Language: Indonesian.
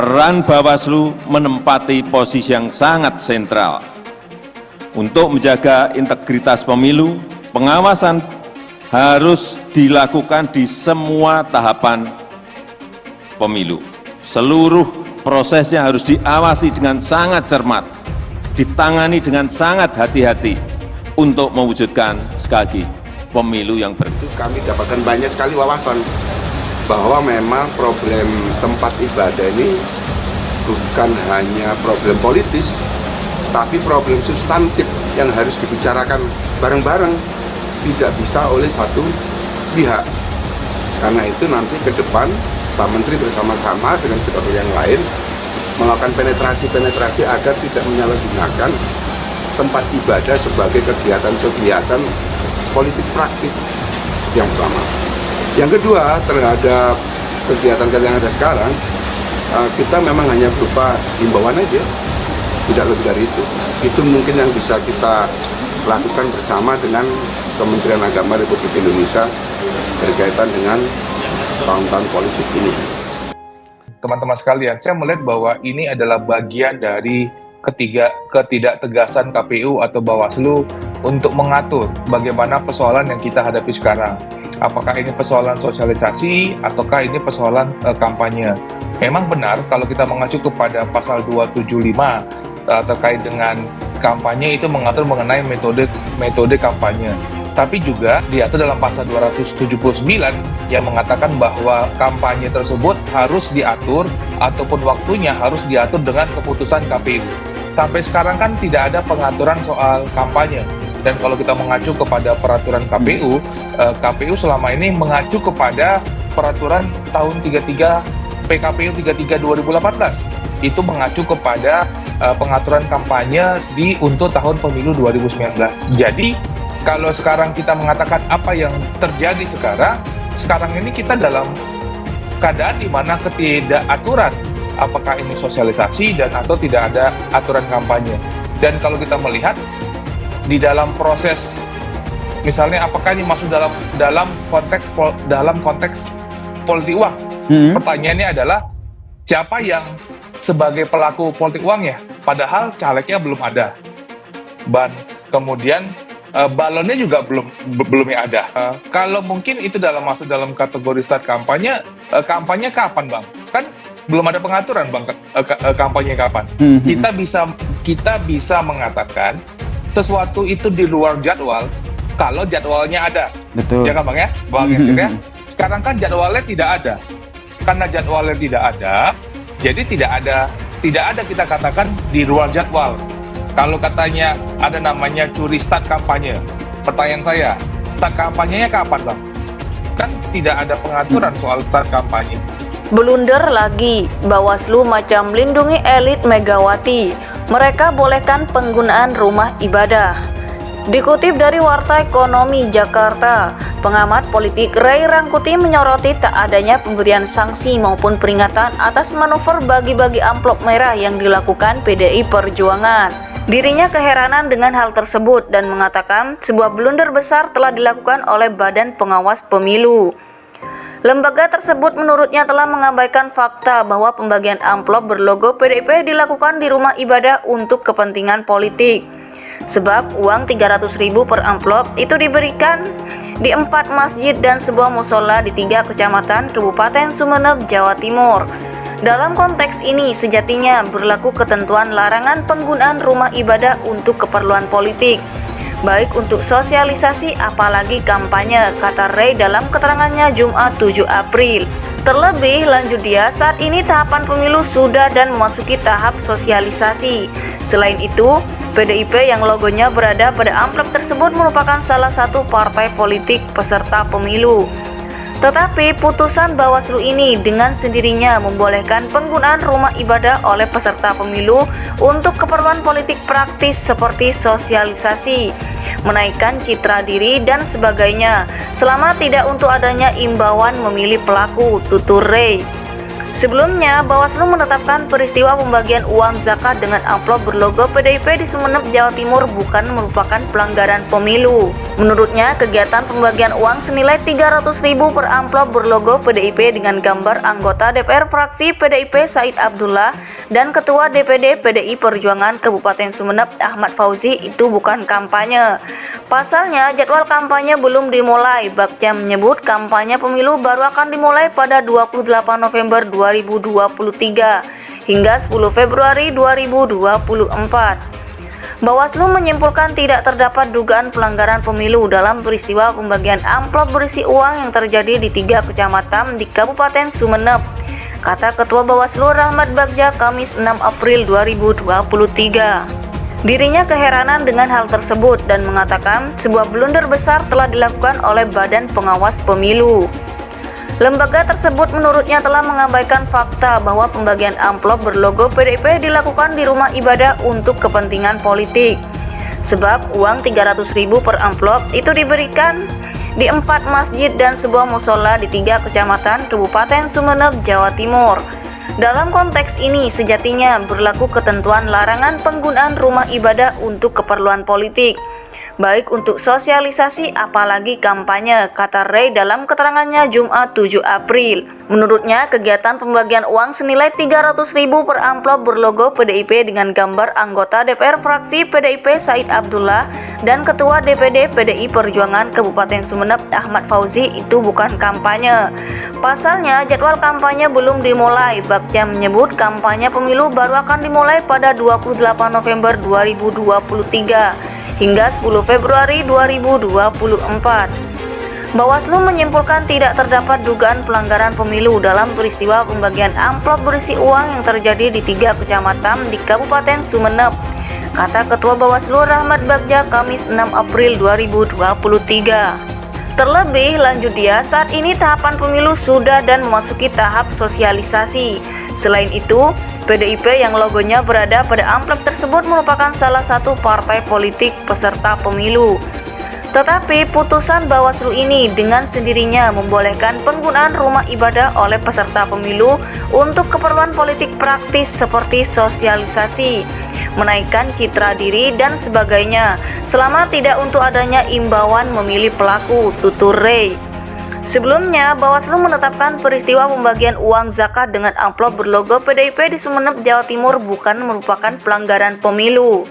peran Bawaslu menempati posisi yang sangat sentral. Untuk menjaga integritas pemilu, pengawasan harus dilakukan di semua tahapan pemilu. Seluruh prosesnya harus diawasi dengan sangat cermat, ditangani dengan sangat hati-hati untuk mewujudkan sekali lagi pemilu yang bersih. Kami dapatkan banyak sekali wawasan bahwa memang problem tempat ibadah ini bukan hanya problem politis, tapi problem substantif yang harus dibicarakan bareng-bareng, tidak bisa oleh satu pihak. Karena itu nanti ke depan Pak Menteri bersama-sama dengan stakeholder yang lain melakukan penetrasi agar tidak menyalahgunakan tempat ibadah sebagai kegiatan-kegiatan politik praktis yang pertama. Yang kedua, terhadap kegiatan-kegiatan yang ada sekarang, kita memang hanya berupa himbauan aja, tidak lebih dari itu. Itu mungkin yang bisa kita lakukan bersama dengan Kementerian Agama Republik Indonesia berkaitan dengan tahun-tahun politik ini. Teman-teman sekalian, saya melihat bahwa ini adalah bagian dari ketidaktegasan KPU atau Bawaslu untuk mengatur bagaimana persoalan yang kita hadapi sekarang. Apakah ini persoalan sosialisasi ataukah ini persoalan kampanye? Memang benar kalau kita mengacu kepada pasal 275 terkait dengan kampanye itu mengatur mengenai metode kampanye. Tapi juga diatur dalam pasal 279 yang mengatakan bahwa kampanye tersebut harus diatur ataupun waktunya harus diatur dengan keputusan KPU. Sampai sekarang kan tidak ada pengaturan soal kampanye. Dan kalau kita mengacu kepada peraturan KPU, KPU selama ini mengacu kepada peraturan tahun 33 PKPU 33 2018. Itu mengacu kepada pengaturan kampanye untuk tahun pemilu 2019. Jadi kalau sekarang kita mengatakan apa yang terjadi sekarang ini kita dalam keadaan di mana ketidakaturan, apakah ini sosialisasi dan atau tidak ada aturan kampanye. Dan kalau kita melihat di dalam proses, misalnya apakah ini masuk dalam konteks politik uang? Pertanyaannya adalah siapa yang sebagai pelaku politik uangnya? Padahal calegnya belum ada, kemudian balonnya juga belum ada. Kalau mungkin itu masuk dalam kategori start kampanye, kampanye kapan, Bang? Kan belum ada pengaturan, Bang, kampanye kapan. Kita bisa mengatakan sesuatu itu di luar jadwal kalau jadwalnya ada. Betul. Ya kan, Bang ya? Bang ya. Sekarang kan jadwalnya tidak ada. Karena jadwalnya tidak ada, jadi tidak ada kita katakan di luar jadwal. Kalau katanya ada namanya curi start kampanye, pertanyaan saya, start kampanyenya kapan, Bang? Kan tidak ada pengaturan soal start kampanye. Blunder lagi, Bawaslu macam lindungi elit Megawati, mereka bolehkan penggunaan rumah ibadah. Dikutip dari Warta Ekonomi Jakarta, pengamat politik Ray Rangkuti menyoroti tak adanya pemberian sanksi maupun peringatan atas manuver bagi-bagi amplop merah yang dilakukan PDI Perjuangan. Dirinya keheranan dengan hal tersebut dan mengatakan sebuah blunder besar telah dilakukan oleh Badan Pengawas Pemilu. Lembaga tersebut menurutnya telah mengabaikan fakta bahwa pembagian amplop berlogo PDIP dilakukan di rumah ibadah untuk kepentingan politik. Sebab uang 300.000 per amplop itu diberikan di 4 masjid dan sebuah musola di 3 kecamatan Kabupaten Sumeneb, Jawa Timur. Dalam konteks ini sejatinya berlaku ketentuan larangan penggunaan rumah ibadah untuk keperluan politik, baik untuk sosialisasi apalagi kampanye, kata Ray dalam keterangannya Jumat 7 April. Terlebih lanjut dia, saat ini tahapan pemilu sudah dan memasuki tahap sosialisasi. Selain itu, PDIP yang logonya berada pada amplop tersebut merupakan salah satu partai politik peserta pemilu. Tetapi putusan Bawaslu ini dengan sendirinya membolehkan penggunaan rumah ibadah oleh peserta pemilu untuk keperluan politik praktis seperti sosialisasi, menaikkan citra diri dan sebagainya, selama tidak untuk adanya imbauan memilih pelaku, tutur Ray. Sebelumnya, Bawaslu menetapkan peristiwa pembagian uang zakat dengan amplop berlogo PDIP di Sumeneb, Jawa Timur bukan merupakan pelanggaran pemilu. Menurutnya, kegiatan pembagian uang senilai 300.000 per amplop berlogo PDIP dengan gambar anggota DPR fraksi PDIP Said Abdullah dan Ketua DPD PDI Perjuangan Kabupaten Sumeneb Ahmad Fauzi itu bukan kampanye. Pasalnya, jadwal kampanye belum dimulai. Bagja menyebut kampanye pemilu baru akan dimulai pada 28 November 2023 hingga 10 Februari 2024. Bawaslu menyimpulkan tidak terdapat dugaan pelanggaran pemilu dalam peristiwa pembagian amplop berisi uang yang terjadi di 3 kecamatan di Kabupaten Sumeneb, kata Ketua Bawaslu Rahmat Bagja Kamis 6 April 2023. Dirinya keheranan dengan hal tersebut dan mengatakan sebuah blunder besar telah dilakukan oleh Badan Pengawas Pemilu. Lembaga tersebut menurutnya telah mengabaikan fakta bahwa pembagian amplop berlogo PDIP dilakukan di rumah ibadah untuk kepentingan politik. Sebab uang 300.000 per amplop itu diberikan di 4 masjid dan sebuah musola di 3 kecamatan Kabupaten Sumeneb, Jawa Timur. Dalam konteks ini, sejatinya berlaku ketentuan larangan penggunaan rumah ibadah untuk keperluan politik, baik untuk sosialisasi apalagi kampanye, kata Ray dalam keterangannya Jumat 7 April. Menurutnya, kegiatan pembagian uang senilai 300.000 per amplop berlogo PDIP dengan gambar anggota DPR fraksi PDIP Said Abdullah dan Ketua DPD PDI Perjuangan Kabupaten Sumeneb Ahmad Fauzi itu bukan kampanye. Pasalnya, jadwal kampanye belum dimulai. Bagja menyebut kampanye pemilu baru akan dimulai pada 28 November 2023 hingga 10 Februari 2024. Bawaslu menyimpulkan tidak terdapat dugaan pelanggaran pemilu dalam peristiwa pembagian amplop berisi uang yang terjadi di 3 kecamatan di Kabupaten Sumeneb, kata Ketua Bawaslu Rahmat Bagja Kamis 6 April 2023. Terlebih lanjut dia, saat ini tahapan pemilu sudah dan memasuki tahap sosialisasi. Selain itu, PDIP yang logonya berada pada amplop tersebut merupakan salah satu partai politik peserta pemilu. Tetapi putusan Bawaslu ini dengan sendirinya membolehkan penggunaan rumah ibadah oleh peserta pemilu untuk keperluan politik praktis seperti sosialisasi, menaikkan citra diri dan sebagainya, selama tidak untuk adanya imbauan memilih pelaku, tutur Ray. Sebelumnya, Bawaslu menetapkan peristiwa pembagian uang zakat dengan amplop berlogo PDIP di Sumeneb, Jawa Timur bukan merupakan pelanggaran pemilu.